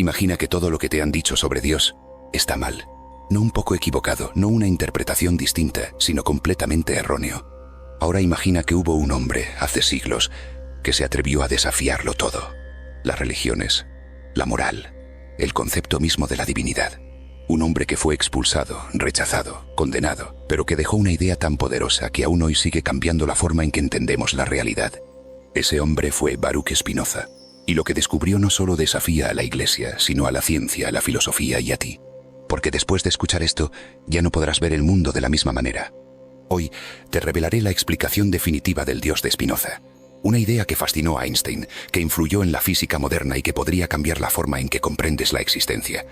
Imagina que todo lo que te han dicho sobre Dios está mal. No un poco equivocado, no una interpretación distinta, sino completamente erróneo. Ahora imagina que hubo un hombre, hace siglos, que se atrevió a desafiarlo todo. Las religiones, la moral, el concepto mismo de la divinidad. Un hombre que fue expulsado, rechazado, condenado, pero que dejó una idea tan poderosa que aún hoy sigue cambiando la forma en que entendemos la realidad. Ese hombre fue Baruch Spinoza, y lo que descubrió no solo desafía a la Iglesia, sino a la ciencia, a la filosofía y a ti. Porque después de escuchar esto, ya no podrás ver el mundo de la misma manera. Hoy te revelaré la explicación definitiva del Dios de Spinoza. Una idea que fascinó a Einstein, que influyó en la física moderna y que podría cambiar la forma en que comprendes la existencia.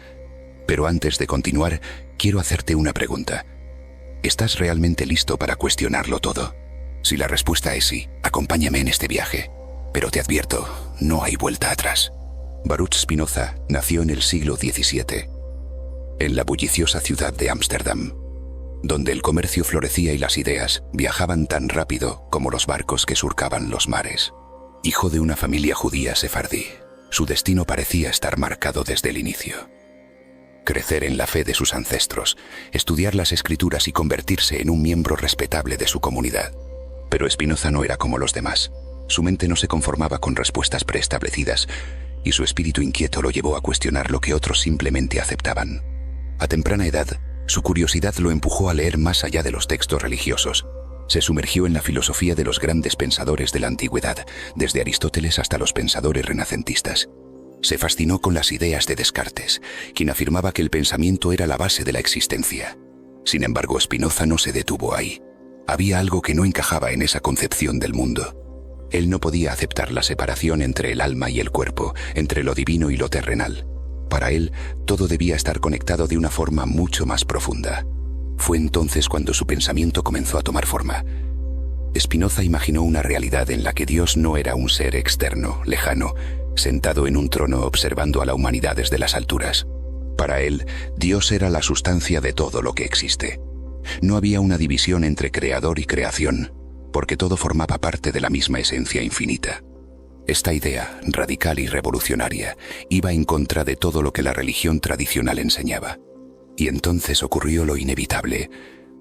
Pero antes de continuar, quiero hacerte una pregunta. ¿Estás realmente listo para cuestionarlo todo? Si la respuesta es sí, acompáñame en este viaje. Pero te advierto, no hay vuelta atrás. Baruch Spinoza nació en el siglo XVII, en la bulliciosa ciudad de Ámsterdam, donde el comercio florecía y las ideas viajaban tan rápido como los barcos que surcaban los mares. Hijo de una familia judía sefardí, su destino parecía estar marcado desde el inicio. Crecer en la fe de sus ancestros, estudiar las escrituras y convertirse en un miembro respetable de su comunidad. Pero Spinoza no era como los demás. Su mente no se conformaba con respuestas preestablecidas, y su espíritu inquieto lo llevó a cuestionar lo que otros simplemente aceptaban. A temprana edad, su curiosidad lo empujó a leer más allá de los textos religiosos. Se sumergió en la filosofía de los grandes pensadores de la antigüedad, desde Aristóteles hasta los pensadores renacentistas. Se fascinó con las ideas de Descartes, quien afirmaba que el pensamiento era la base de la existencia. Sin embargo, Spinoza no se detuvo ahí. Había algo que no encajaba en esa concepción del mundo. Él no podía aceptar la separación entre el alma y el cuerpo, entre lo divino y lo terrenal. Para él, todo debía estar conectado de una forma mucho más profunda. Fue entonces cuando su pensamiento comenzó a tomar forma. Spinoza imaginó una realidad en la que Dios no era un ser externo, lejano, sentado en un trono observando a la humanidad desde las alturas. Para él, Dios era la sustancia de todo lo que existe. No había una división entre creador y creación, porque todo formaba parte de la misma esencia infinita. Esta idea, radical y revolucionaria, iba en contra de todo lo que la religión tradicional enseñaba. Y entonces ocurrió lo inevitable.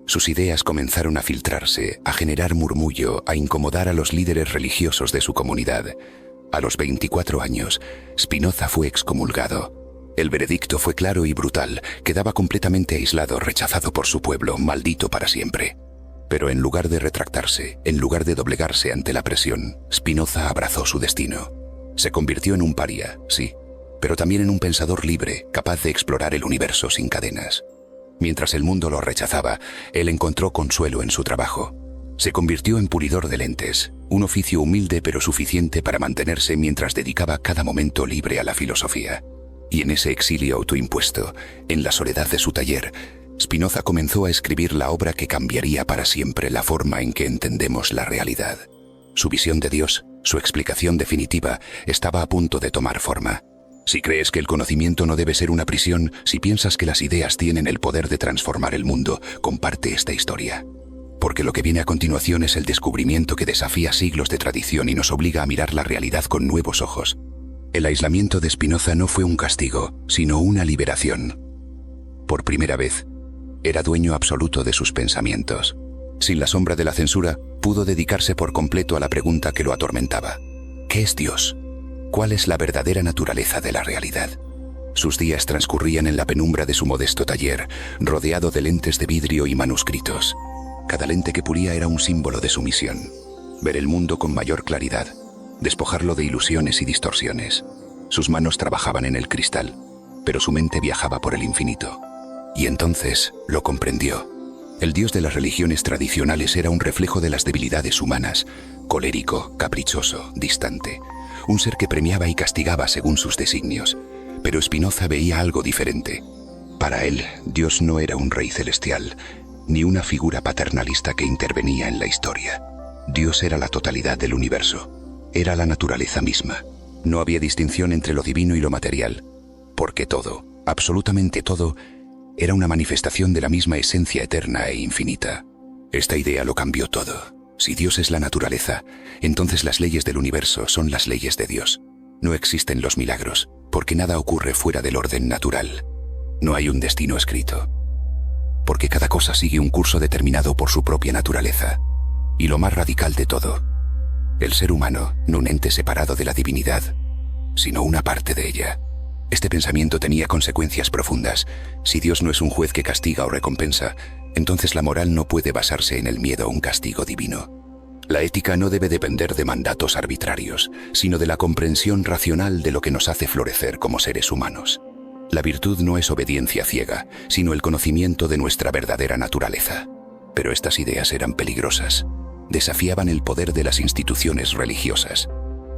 Sus ideas comenzaron a filtrarse, a generar murmullo, a incomodar a los líderes religiosos de su comunidad. A los 24 años, Spinoza fue excomulgado. El veredicto fue claro y brutal: quedaba completamente aislado, rechazado por su pueblo, maldito para siempre. Pero en lugar de retractarse, en lugar de doblegarse ante la presión, Spinoza abrazó su destino. Se convirtió en un paria, sí, pero también en un pensador libre, capaz de explorar el universo sin cadenas. Mientras el mundo lo rechazaba, él encontró consuelo en su trabajo. Se convirtió en pulidor de lentes, un oficio humilde pero suficiente para mantenerse mientras dedicaba cada momento libre a la filosofía. Y en ese exilio autoimpuesto, en la soledad de su taller, Spinoza comenzó a escribir la obra que cambiaría para siempre la forma en que entendemos la realidad. Su visión de Dios, su explicación definitiva, estaba a punto de tomar forma. Si crees que el conocimiento no debe ser una prisión, si piensas que las ideas tienen el poder de transformar el mundo, comparte esta historia. Porque lo que viene a continuación es el descubrimiento que desafía siglos de tradición y nos obliga a mirar la realidad con nuevos ojos. El aislamiento de Spinoza no fue un castigo, sino una liberación. Por primera vez, era dueño absoluto de sus pensamientos. Sin la sombra de la censura, pudo dedicarse por completo a la pregunta que lo atormentaba. ¿Qué es Dios? ¿Cuál es la verdadera naturaleza de la realidad? Sus días transcurrían en la penumbra de su modesto taller, rodeado de lentes de vidrio y manuscritos. Cada lente que pulía era un símbolo de su misión: ver el mundo con mayor claridad, despojarlo de ilusiones y distorsiones. Sus manos trabajaban en el cristal, pero su mente viajaba por el infinito. Y entonces lo comprendió. El Dios de las religiones tradicionales era un reflejo de las debilidades humanas, colérico, caprichoso, distante, un ser que premiaba y castigaba según sus designios. Pero Spinoza veía algo diferente. Para él, Dios no era un rey celestial, ni una figura paternalista que intervenía en la historia. Dios era la totalidad del universo. Era la naturaleza misma. No había distinción entre lo divino y lo material, porque todo, absolutamente todo, era una manifestación de la misma esencia eterna e infinita. Esta idea lo cambió todo. Si Dios es la naturaleza, entonces las leyes del universo son las leyes de Dios. No existen los milagros. Porque nada ocurre fuera del orden natural. No hay un destino escrito. Porque cada cosa sigue un curso determinado por su propia naturaleza. Y lo más radical de todo, el ser humano, no un ente separado de la divinidad, sino una parte de ella. Este pensamiento tenía consecuencias profundas. Si Dios no es un juez que castiga o recompensa, entonces la moral no puede basarse en el miedo a un castigo divino. La ética no debe depender de mandatos arbitrarios, sino de la comprensión racional de lo que nos hace florecer como seres humanos. La virtud no es obediencia ciega, sino el conocimiento de nuestra verdadera naturaleza. Pero estas ideas eran peligrosas. Desafiaban el poder de las instituciones religiosas.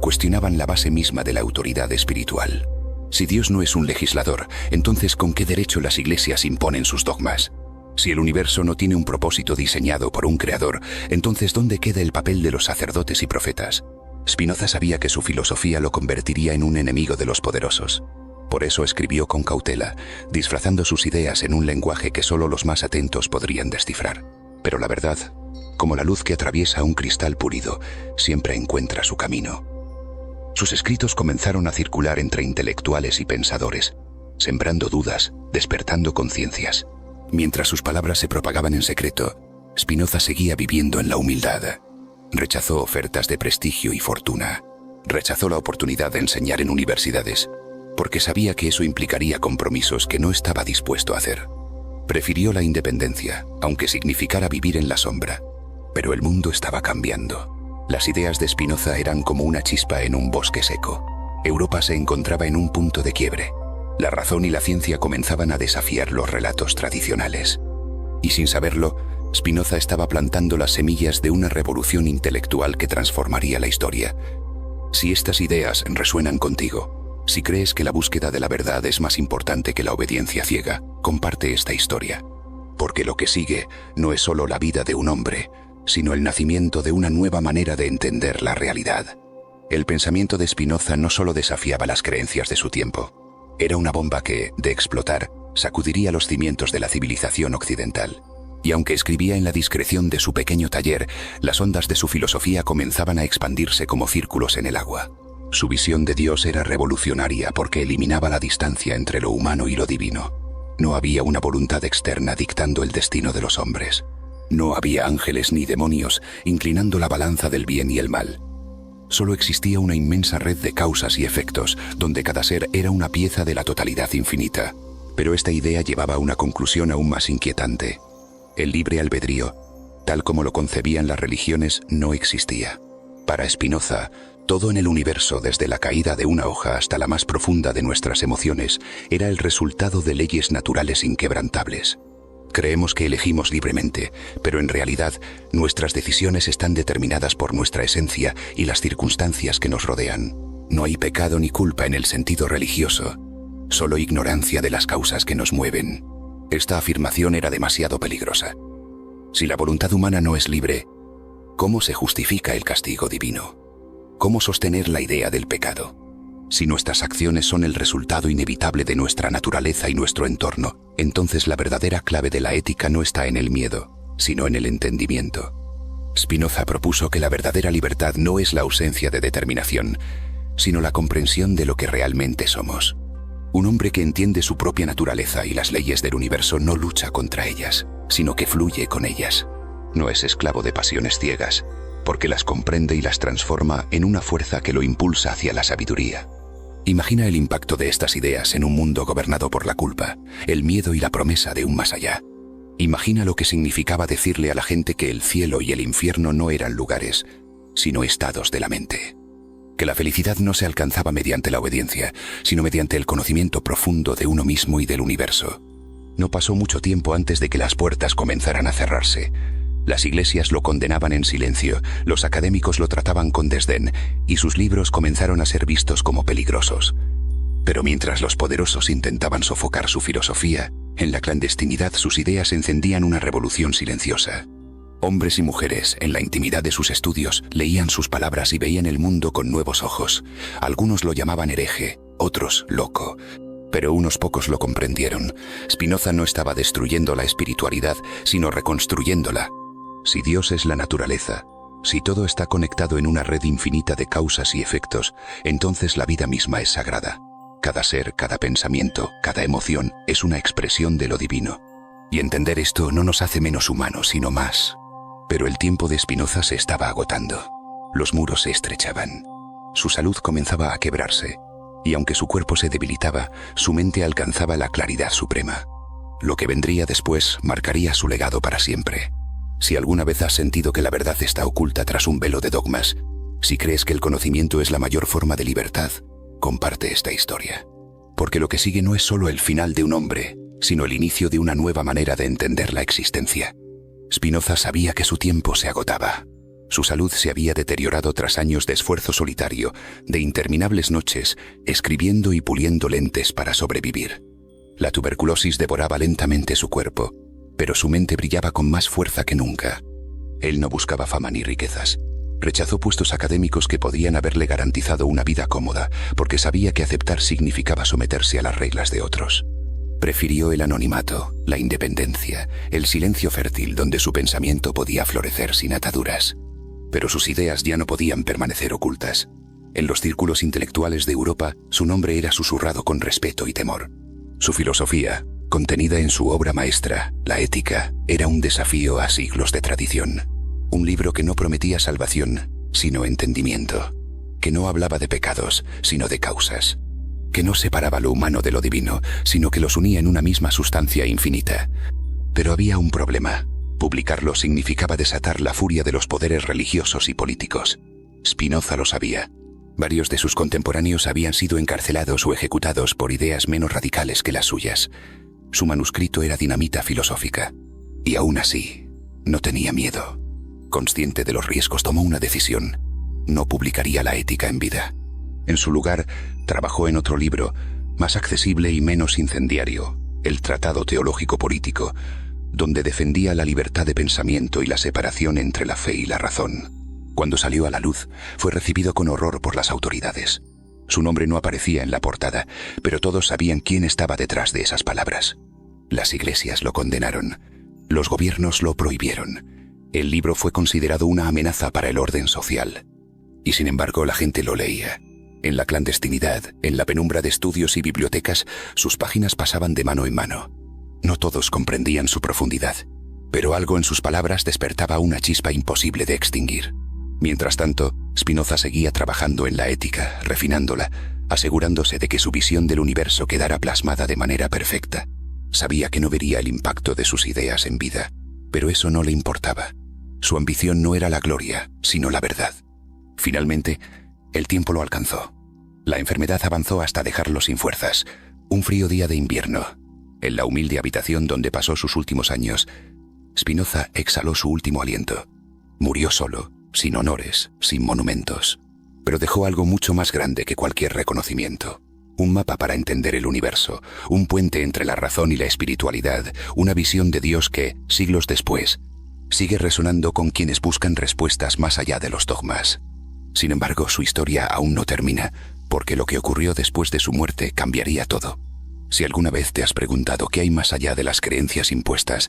Cuestionaban la base misma de la autoridad espiritual. Si Dios no es un legislador, entonces ¿con qué derecho las iglesias imponen sus dogmas? Si el universo no tiene un propósito diseñado por un creador, entonces ¿dónde queda el papel de los sacerdotes y profetas? Spinoza sabía que su filosofía lo convertiría en un enemigo de los poderosos. Por eso escribió con cautela, disfrazando sus ideas en un lenguaje que solo los más atentos podrían descifrar. Pero la verdad, como la luz que atraviesa un cristal pulido, siempre encuentra su camino. Sus escritos comenzaron a circular entre intelectuales y pensadores, sembrando dudas, despertando conciencias. Mientras sus palabras se propagaban en secreto, Spinoza seguía viviendo en la humildad. Rechazó ofertas de prestigio y fortuna. Rechazó la oportunidad de enseñar en universidades, porque sabía que eso implicaría compromisos que no estaba dispuesto a hacer. Prefirió la independencia, aunque significara vivir en la sombra. Pero el mundo estaba cambiando. Las ideas de Spinoza eran como una chispa en un bosque seco. Europa se encontraba en un punto de quiebre. La razón y la ciencia comenzaban a desafiar los relatos tradicionales. Y sin saberlo, Spinoza estaba plantando las semillas de una revolución intelectual que transformaría la historia. Si estas ideas resuenan contigo, si crees que la búsqueda de la verdad es más importante que la obediencia ciega, comparte esta historia. Porque lo que sigue no es solo la vida de un hombre, sino el nacimiento de una nueva manera de entender la realidad. El pensamiento de Spinoza no solo desafiaba las creencias de su tiempo, era una bomba que, de explotar, sacudiría los cimientos de la civilización occidental. Y aunque escribía en la discreción de su pequeño taller, las ondas de su filosofía comenzaban a expandirse como círculos en el agua. Su visión de Dios era revolucionaria porque eliminaba la distancia entre lo humano y lo divino. No había una voluntad externa dictando el destino de los hombres. No había ángeles ni demonios inclinando la balanza del bien y el mal. Solo existía una inmensa red de causas y efectos, donde cada ser era una pieza de la totalidad infinita. Pero esta idea llevaba a una conclusión aún más inquietante. El libre albedrío, tal como lo concebían las religiones, no existía. Para Spinoza, todo en el universo, desde la caída de una hoja hasta la más profunda de nuestras emociones, era el resultado de leyes naturales inquebrantables. Creemos que elegimos libremente, pero en realidad nuestras decisiones están determinadas por nuestra esencia y las circunstancias que nos rodean. No hay pecado ni culpa en el sentido religioso, solo ignorancia de las causas que nos mueven. Esta afirmación era demasiado peligrosa. Si la voluntad humana no es libre, ¿cómo se justifica el castigo divino? ¿Cómo sostener la idea del pecado? Si nuestras acciones son el resultado inevitable de nuestra naturaleza y nuestro entorno, entonces la verdadera clave de la ética no está en el miedo, sino en el entendimiento. Spinoza propuso que la verdadera libertad no es la ausencia de determinación, sino la comprensión de lo que realmente somos. Un hombre que entiende su propia naturaleza y las leyes del universo no lucha contra ellas, sino que fluye con ellas. No es esclavo de pasiones ciegas, porque las comprende y las transforma en una fuerza que lo impulsa hacia la sabiduría. Imagina el impacto de estas ideas en un mundo gobernado por la culpa, el miedo y la promesa de un más allá. Imagina lo que significaba decirle a la gente que el cielo y el infierno no eran lugares, sino estados de la mente. Que la felicidad no se alcanzaba mediante la obediencia, sino mediante el conocimiento profundo de uno mismo y del universo. No pasó mucho tiempo antes de que las puertas comenzaran a cerrarse. Las iglesias lo condenaban en silencio, los académicos lo trataban con desdén, y sus libros comenzaron a ser vistos como peligrosos. Pero mientras los poderosos intentaban sofocar su filosofía, en la clandestinidad sus ideas encendían una revolución silenciosa. Hombres y mujeres, en la intimidad de sus estudios, leían sus palabras y veían el mundo con nuevos ojos. Algunos lo llamaban hereje, otros loco. Pero unos pocos lo comprendieron. Spinoza no estaba destruyendo la espiritualidad, sino reconstruyéndola. Si Dios es la naturaleza, si todo está conectado en una red infinita de causas y efectos, entonces la vida misma es sagrada. Cada ser, cada pensamiento, cada emoción es una expresión de lo divino. Y entender esto no nos hace menos humanos, sino más. Pero el tiempo de Spinoza se estaba agotando. Los muros se estrechaban. Su salud comenzaba a quebrarse. Y aunque su cuerpo se debilitaba, su mente alcanzaba la claridad suprema. Lo que vendría después marcaría su legado para siempre. Si alguna vez has sentido que la verdad está oculta tras un velo de dogmas, si crees que el conocimiento es la mayor forma de libertad, comparte esta historia. Porque lo que sigue no es solo el final de un hombre, sino el inicio de una nueva manera de entender la existencia. Spinoza sabía que su tiempo se agotaba. Su salud se había deteriorado tras años de esfuerzo solitario, de interminables noches, escribiendo y puliendo lentes para sobrevivir. La tuberculosis devoraba lentamente su cuerpo, pero su mente brillaba con más fuerza que nunca. Él no buscaba fama ni riquezas. Rechazó puestos académicos que podían haberle garantizado una vida cómoda, porque sabía que aceptar significaba someterse a las reglas de otros. Prefirió el anonimato, la independencia, el silencio fértil donde su pensamiento podía florecer sin ataduras. Pero sus ideas ya no podían permanecer ocultas. En los círculos intelectuales de Europa, su nombre era susurrado con respeto y temor. Su filosofía, contenida en su obra maestra, La Ética, era un desafío a siglos de tradición. Un libro que no prometía salvación, sino entendimiento. Que no hablaba de pecados, sino de causas. Que no separaba lo humano de lo divino, sino que los unía en una misma sustancia infinita. Pero había un problema. Publicarlo significaba desatar la furia de los poderes religiosos y políticos. Spinoza lo sabía. Varios de sus contemporáneos habían sido encarcelados o ejecutados por ideas menos radicales que las suyas. Su manuscrito era dinamita filosófica. Y aún así, no tenía miedo. Consciente de los riesgos, tomó una decisión. No publicaría La Ética en vida. En su lugar, trabajó en otro libro, más accesible y menos incendiario, el Tratado Teológico Político, donde defendía la libertad de pensamiento y la separación entre la fe y la razón. Cuando salió a la luz, fue recibido con horror por las autoridades. Su nombre no aparecía en la portada, pero todos sabían quién estaba detrás de esas palabras. Las iglesias lo condenaron. Los gobiernos lo prohibieron. El libro fue considerado una amenaza para el orden social. Y sin embargo, la gente lo leía. En la clandestinidad, en la penumbra de estudios y bibliotecas, sus páginas pasaban de mano en mano. No todos comprendían su profundidad, pero algo en sus palabras despertaba una chispa imposible de extinguir. Mientras tanto, Spinoza seguía trabajando en la ética, refinándola, asegurándose de que su visión del universo quedara plasmada de manera perfecta. Sabía que no vería el impacto de sus ideas en vida, pero eso no le importaba. Su ambición no era la gloria, sino la verdad. Finalmente, el tiempo lo alcanzó. La enfermedad avanzó hasta dejarlo sin fuerzas. Un frío día de invierno. En la humilde habitación donde pasó sus últimos años, Spinoza exhaló su último aliento. Murió solo, sin honores, sin monumentos. Pero dejó algo mucho más grande que cualquier reconocimiento. Un mapa para entender el universo, un puente entre la razón y la espiritualidad, una visión de Dios que, siglos después, sigue resonando con quienes buscan respuestas más allá de los dogmas. Sin embargo, su historia aún no termina, porque lo que ocurrió después de su muerte cambiaría todo. Si alguna vez te has preguntado qué hay más allá de las creencias impuestas,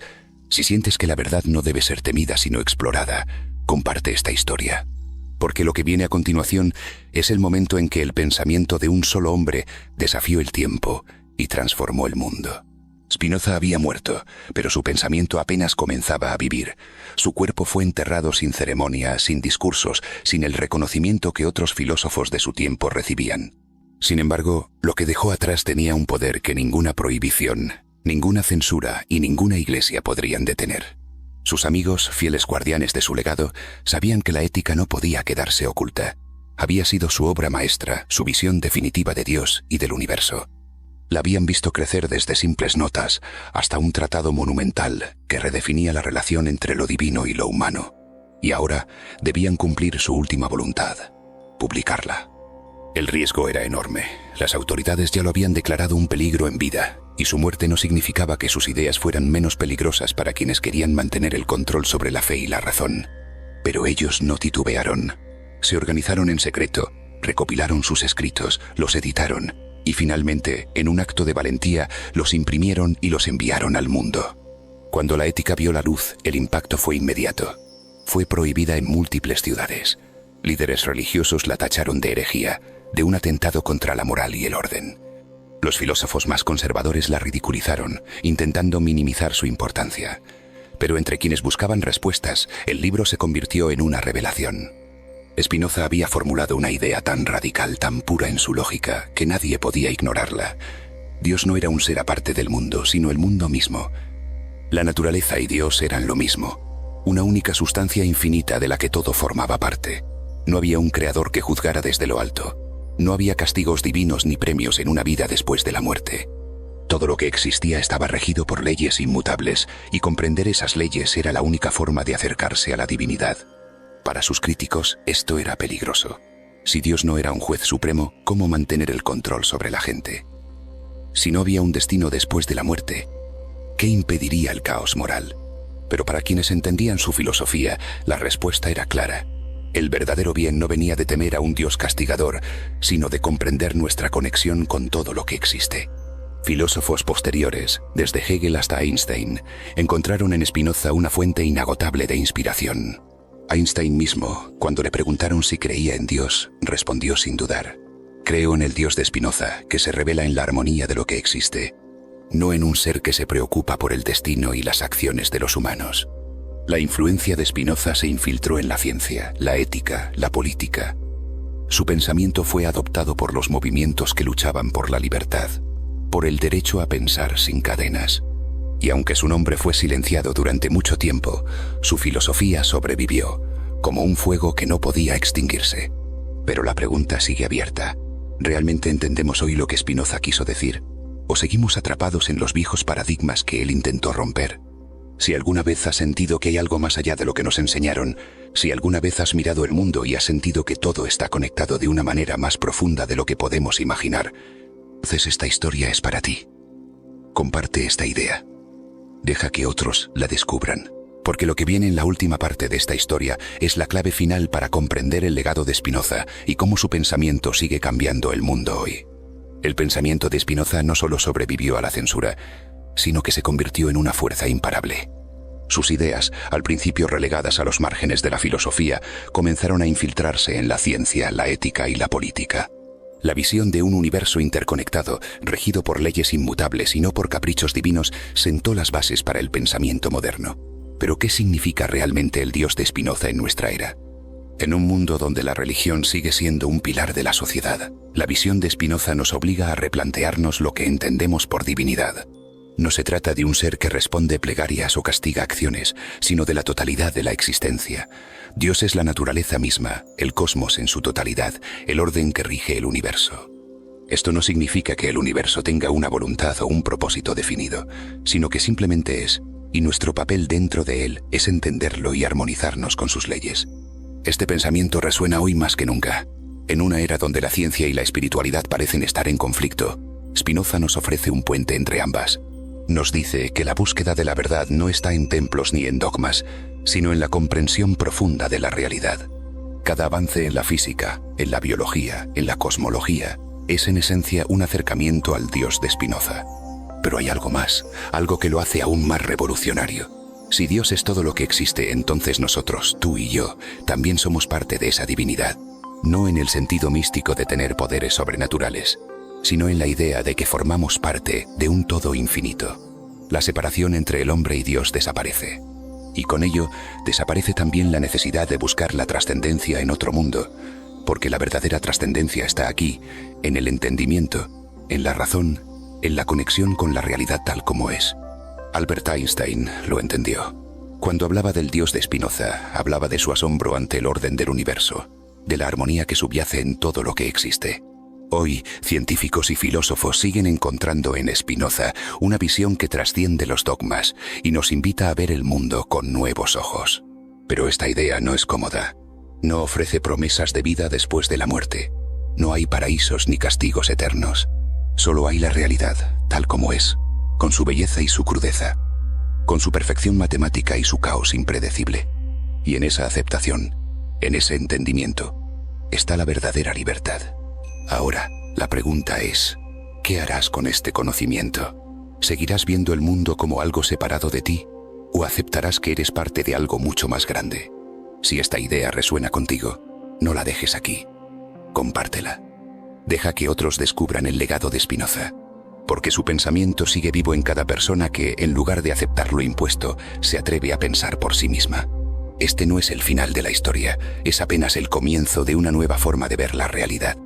si sientes que la verdad no debe ser temida sino explorada, comparte esta historia. Porque lo que viene a continuación es el momento en que el pensamiento de un solo hombre desafió el tiempo y transformó el mundo. Spinoza había muerto, pero su pensamiento apenas comenzaba a vivir. Su cuerpo fue enterrado sin ceremonia, sin discursos, sin el reconocimiento que otros filósofos de su tiempo recibían. Sin embargo, lo que dejó atrás tenía un poder que ninguna prohibición, ninguna censura y ninguna iglesia podrían detener. Sus amigos, fieles guardianes de su legado, sabían que la ética no podía quedarse oculta. Había sido su obra maestra, su visión definitiva de Dios y del universo. La habían visto crecer desde simples notas hasta un tratado monumental que redefinía la relación entre lo divino y lo humano. Y ahora debían cumplir su última voluntad, publicarla. El riesgo era enorme. Las autoridades ya lo habían declarado un peligro en vida, y su muerte no significaba que sus ideas fueran menos peligrosas para quienes querían mantener el control sobre la fe y la razón. Pero ellos no titubearon. Se organizaron en secreto, recopilaron sus escritos, los editaron, y finalmente, en un acto de valentía, los imprimieron y los enviaron al mundo. Cuando la ética vio la luz, el impacto fue inmediato. Fue prohibida en múltiples ciudades. Líderes religiosos la tacharon de herejía, de un atentado contra la moral y el orden. Los filósofos más conservadores la ridiculizaron, intentando minimizar su importancia. Pero entre quienes buscaban respuestas, el libro se convirtió en una revelación. Spinoza había formulado una idea tan radical, tan pura en su lógica, que nadie podía ignorarla. Dios no era un ser aparte del mundo, sino el mundo mismo. La naturaleza y Dios eran lo mismo, una única sustancia infinita de la que todo formaba parte. No había un creador que juzgara desde lo alto. No había castigos divinos ni premios en una vida después de la muerte. Todo lo que existía estaba regido por leyes inmutables, y comprender esas leyes era la única forma de acercarse a la divinidad. Para sus críticos, esto era peligroso. Si Dios no era un juez supremo, ¿cómo mantener el control sobre la gente? Si no había un destino después de la muerte, ¿qué impediría el caos moral? Pero para quienes entendían su filosofía, la respuesta era clara. El verdadero bien no venía de temer a un Dios castigador, sino de comprender nuestra conexión con todo lo que existe. Filósofos posteriores, desde Hegel hasta Einstein, encontraron en Spinoza una fuente inagotable de inspiración. Einstein mismo, cuando le preguntaron si creía en Dios, respondió sin dudar: creo en el Dios de Spinoza, que se revela en la armonía de lo que existe, no en un ser que se preocupa por el destino y las acciones de los humanos. La influencia de Spinoza se infiltró en la ciencia, la ética, la política. Su pensamiento fue adoptado por los movimientos que luchaban por la libertad, por el derecho a pensar sin cadenas. Y aunque su nombre fue silenciado durante mucho tiempo, su filosofía sobrevivió, como un fuego que no podía extinguirse. Pero la pregunta sigue abierta. ¿Realmente entendemos hoy lo que Spinoza quiso decir? ¿O seguimos atrapados en los viejos paradigmas que él intentó romper? Si alguna vez has sentido que hay algo más allá de lo que nos enseñaron, si alguna vez has mirado el mundo y has sentido que todo está conectado de una manera más profunda de lo que podemos imaginar, entonces esta historia es para ti. Comparte esta idea. Deja que otros la descubran, porque lo que viene en la última parte de esta historia es la clave final para comprender el legado de Spinoza y cómo su pensamiento sigue cambiando el mundo hoy. El pensamiento de Spinoza no solo sobrevivió a la censura, sino que se convirtió en una fuerza imparable. Sus ideas, al principio relegadas a los márgenes de la filosofía, comenzaron a infiltrarse en la ciencia, la ética y la política. La visión de un universo interconectado, regido por leyes inmutables y no por caprichos divinos, sentó las bases para el pensamiento moderno. Pero ¿qué significa realmente el Dios de Spinoza en nuestra era? En un mundo donde la religión sigue siendo un pilar de la sociedad, la visión de Spinoza nos obliga a replantearnos lo que entendemos por divinidad. No se trata de un ser que responde plegarias o castiga acciones, sino de la totalidad de la existencia. Dios es la naturaleza misma, el cosmos en su totalidad, el orden que rige el universo. Esto no significa que el universo tenga una voluntad o un propósito definido, sino que simplemente es, y nuestro papel dentro de él es entenderlo y armonizarnos con sus leyes. Este pensamiento resuena hoy más que nunca. En una era donde la ciencia y la espiritualidad parecen estar en conflicto, Spinoza nos ofrece un puente entre ambas. Nos dice que la búsqueda de la verdad no está en templos ni en dogmas, sino en la comprensión profunda de la realidad. Cada avance en la física, en la biología, en la cosmología, es en esencia un acercamiento al Dios de Spinoza. Pero hay algo más, algo que lo hace aún más revolucionario. Si Dios es todo lo que existe, entonces nosotros, tú y yo, también somos parte de esa divinidad. No en el sentido místico de tener poderes sobrenaturales, sino en la idea de que formamos parte de un todo infinito. La separación entre el hombre y Dios desaparece. Y con ello, desaparece también la necesidad de buscar la trascendencia en otro mundo, porque la verdadera trascendencia está aquí, en el entendimiento, en la razón, en la conexión con la realidad tal como es. Albert Einstein lo entendió. Cuando hablaba del Dios de Spinoza, hablaba de su asombro ante el orden del universo, de la armonía que subyace en todo lo que existe. Hoy, científicos y filósofos siguen encontrando en Spinoza una visión que trasciende los dogmas y nos invita a ver el mundo con nuevos ojos. Pero esta idea no es cómoda. No ofrece promesas de vida después de la muerte. No hay paraísos ni castigos eternos. Solo hay la realidad, tal como es, con su belleza y su crudeza, con su perfección matemática y su caos impredecible. Y en esa aceptación, en ese entendimiento, está la verdadera libertad. Ahora, la pregunta es, ¿qué harás con este conocimiento? ¿Seguirás viendo el mundo como algo separado de ti? ¿O aceptarás que eres parte de algo mucho más grande? Si esta idea resuena contigo, no la dejes aquí. Compártela. Deja que otros descubran el legado de Spinoza. porque su pensamiento sigue vivo en cada persona que, en lugar de aceptar lo impuesto, se atreve a pensar por sí misma. Este no es el final de la historia, es apenas el comienzo de una nueva forma de ver la realidad.